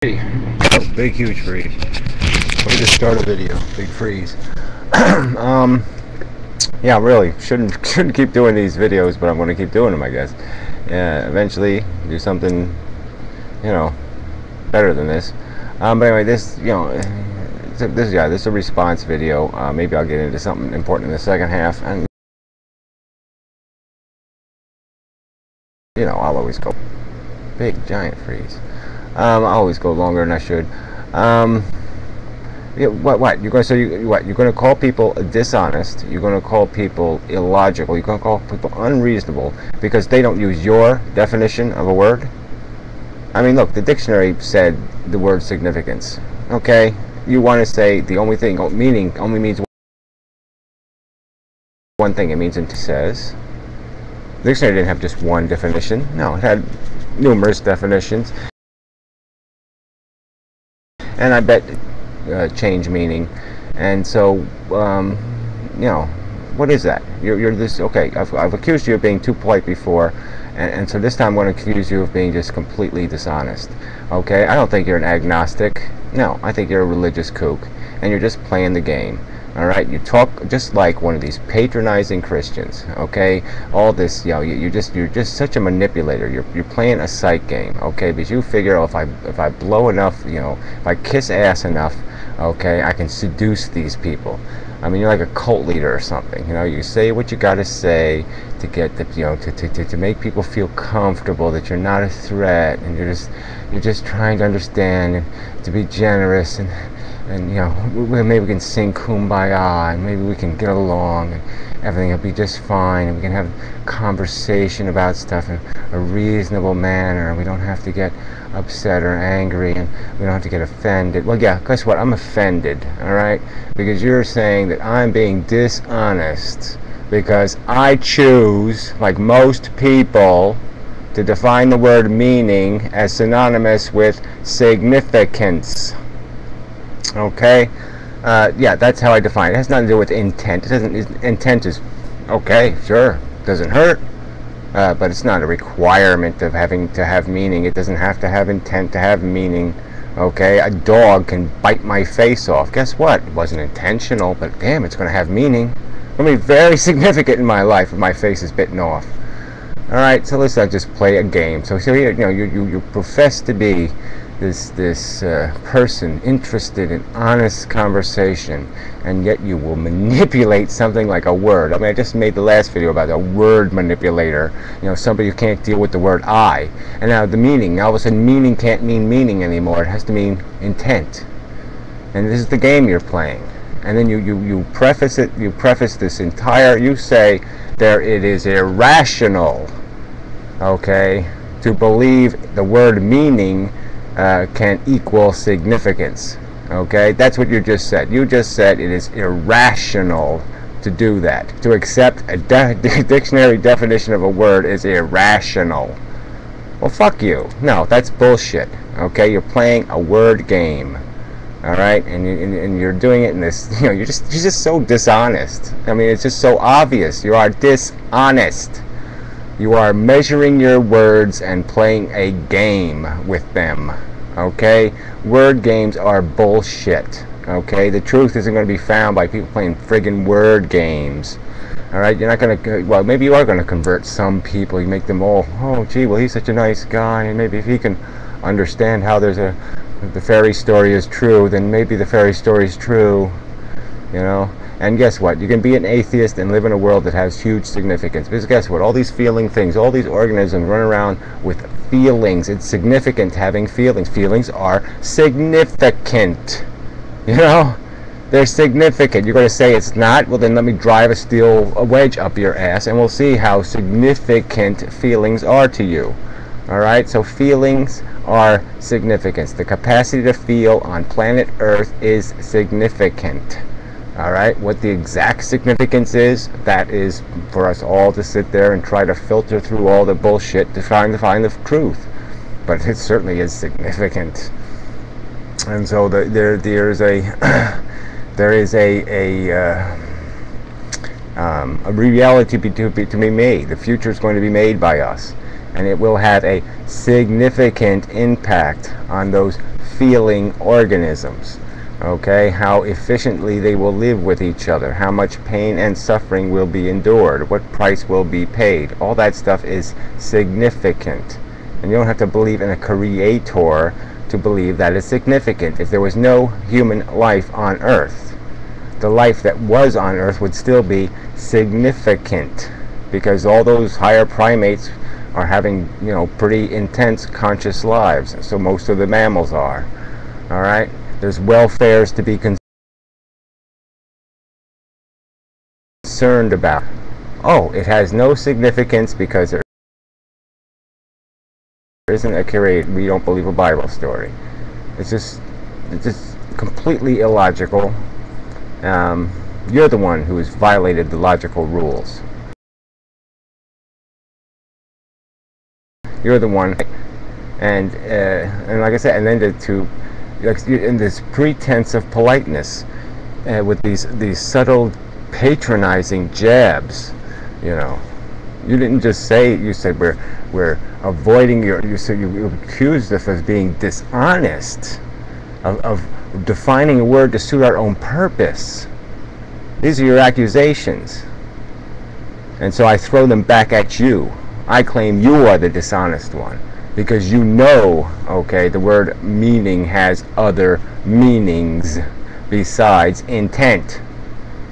Oh, big huge freeze. Let me just start a video. Big freeze. Yeah, really shouldn't keep doing these videos, but I'm going to keep doing them, I guess. Yeah, eventually do something, you know, better than this. But anyway, this, you know, this is a response video. Maybe I'll get into something important in the second half, and you know, I'll always go big giant freeze. I always go longer than I should. Yeah, what you're going to say? What you're going to call people dishonest? You're going to call people illogical? You're going to call people unreasonable because they don't use your definition of a word? I mean, look, the dictionary said the word significance. Okay, you want to say the only thing, meaning only means one thing. It means it says. The dictionary didn't have just one definition. No, it had numerous definitions. And I bet change meaning. And so, you know, what is that? You're this, okay, I've accused you of being too polite before, and so this time I'm going to accuse you of being just completely dishonest. Okay, I don't think you're an agnostic. No, I think you're a religious kook, and you're just playing the game. Alright, you talk just like one of these patronizing Christians, okay? All this, you know, you're just such a manipulator. You're playing a psych game, okay? Because you figure, oh, if I blow enough, you know, if I kiss ass enough, okay, I can seduce these people. I mean, you're like a cult leader or something. You know, you say what you gotta say to get the, you know, to make people feel comfortable that you're not a threat, and you're just trying to understand and to be generous, and you know, maybe we can sing Kumbaya, and maybe we can get along, and everything will be just fine, and we can have conversation about stuff in a reasonable manner, and we don't have to get upset or angry, and we don't have to get offended. Well, yeah, guess what? I'm offended, alright? Because you're saying that I'm being dishonest because I choose, like most people, to define the word meaning as synonymous with significance. Okay, yeah, that's how I define it. It has nothing to do with intent. It doesn't. Intent is okay, sure, doesn't hurt, but it's not a requirement of having to have meaning. It doesn't have to have intent to have meaning. Okay, a dog can bite my face off. Guess what? It wasn't intentional, but damn, it's going to have meaning. It's going to be very significant in my life if my face is bitten off. All right, so let's not just play a game. So here, you know, you profess to be this person interested in honest conversation, and yet you will manipulate something like a word. I mean, I just made the last video about a word manipulator. You know, somebody who can't deal with the word I. And now the meaning. Now all of a sudden, meaning can't mean meaning anymore. It has to mean intent. And this is the game you're playing. And then you preface it. You preface this entire. You say there it is irrational. Okay, to believe the word meaning can equal significance. Okay, that's what you just said. You just said it is irrational to do that. To accept a dictionary definition of a word is irrational. Well, fuck you. No, that's bullshit. Okay, you're playing a word game. All right, and you're doing it in this. You know, you're just so dishonest. I mean, it's just so obvious. You are dishonest. You are measuring your words and playing a game with them. Okay? Word games are bullshit. Okay? The truth isn't going to be found by people playing friggin' word games. Alright? You're not going to, well, maybe you are going to convert some people. You make them all, oh, gee, well, he's such a nice guy, and maybe if he can understand how the fairy story is true, then maybe the fairy story is true. You know? And guess what? You can be an atheist and live in a world that has huge significance. Because guess what? All these feeling things, all these organisms run around with feelings. It's significant having feelings. Feelings are significant. You know? They're significant. You're going to say it's not? Well, then let me drive a wedge up your ass, and we'll see how significant feelings are to you. Alright? So feelings are significance. The capacity to feel on planet Earth is significant. Alright, what the exact significance is, that is for us all to sit there and try to filter through all the bullshit to try to find the truth. But it certainly is significant. And so there is a reality to be made. The future is going to be made by us. and it will have a significant impact on those feeling organisms. Okay, how efficiently they will live with each other, how much pain and suffering will be endured, what price will be paid. All that stuff is significant. And you don't have to believe in a creator to believe that it's significant. If there was no human life on Earth, the life that was on Earth would still be significant, because all those higher primates are having, pretty intense conscious lives. So most of the mammals are. All right? There's welfares to be concerned about. Oh, it has no significance because there isn't a creator. We don't believe a Bible story. It's just completely illogical. You're the one who has violated the logical rules. You're the one, and like I said, and then to in this pretense of politeness, with these subtle patronizing jabs, you didn't just say, you said we're avoiding you said you accused us of being dishonest, of defining a word to suit our own purpose. These are your accusations, and so I throw them back at you. I claim you are the dishonest one, because okay, the word meaning has other meanings besides intent.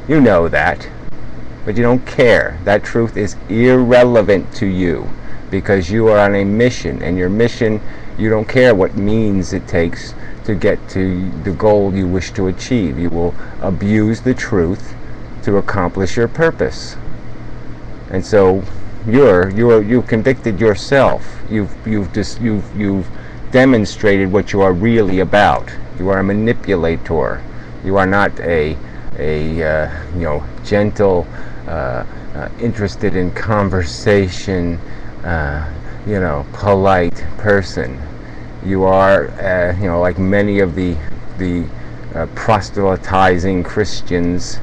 You know that, but you don't care. That truth is irrelevant to you, because you are on a mission, and your mission, you don't care what means it takes to get to the goal you wish to achieve. You will abuse the truth to accomplish your purpose. And so you've convicted yourself. You've demonstrated what you are really about. You are a manipulator. You are not a gentle, interested in conversation, polite person. You are, like many of the proselytizing Christians.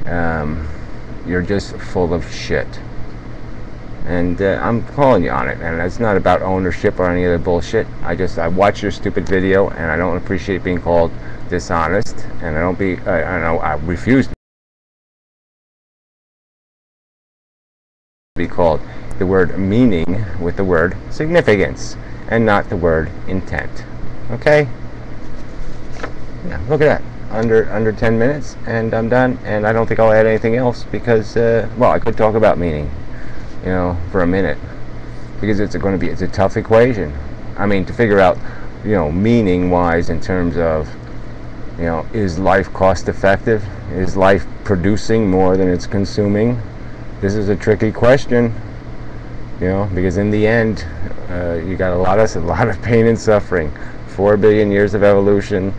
You're just full of shit. And I'm calling you on it, and it's not about ownership or any other bullshit. I watch your stupid video, and I don't appreciate being called dishonest, and I refuse to be called the word meaning with the word significance, and not the word intent. Okay? Yeah, look at that. Under 10 minutes, and I'm done, and I don't think I'll add anything else, because, I could talk about meaning, for a minute, because it's a tough equation. I mean, to figure out, meaning wise, in terms of, is life cost effective? Is life producing more than it's consuming? This is a tricky question, because in the end, you got a lot of pain and suffering, 4 billion years of evolution,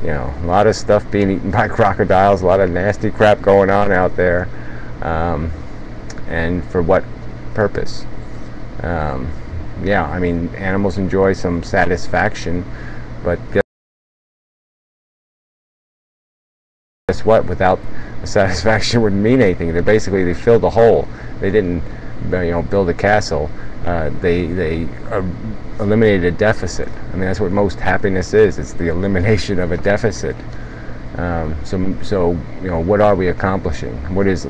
a lot of stuff being eaten by crocodiles, a lot of nasty crap going on out there, and for what purpose? I mean, animals enjoy some satisfaction, but guess what? Without the satisfaction, wouldn't mean anything. They filled a hole. They didn't, build a castle. They eliminated a deficit. I mean, that's what most happiness is. It's the elimination of a deficit. So what are we accomplishing? What is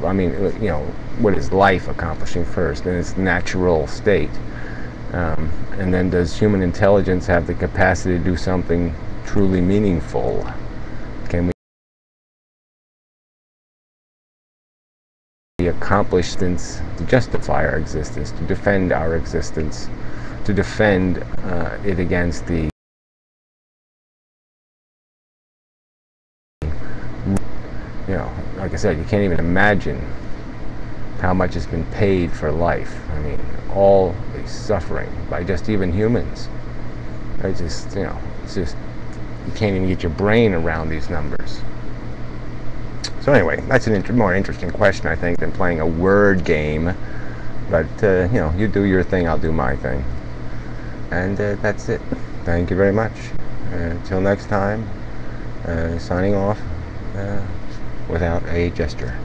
life accomplishing first in its natural state? And then, does human intelligence have the capacity to do something truly meaningful? Can we accomplish things to justify our existence, to defend our existence, to defend it against the like I said, you can't even imagine how much has been paid for life. I mean, all the suffering by just even humans. It's just, you can't even get your brain around these numbers. So anyway, that's a more interesting question, I think, than playing a word game. But, you do your thing, I'll do my thing. And that's it. Thank you very much. Until next time, signing off without a gesture.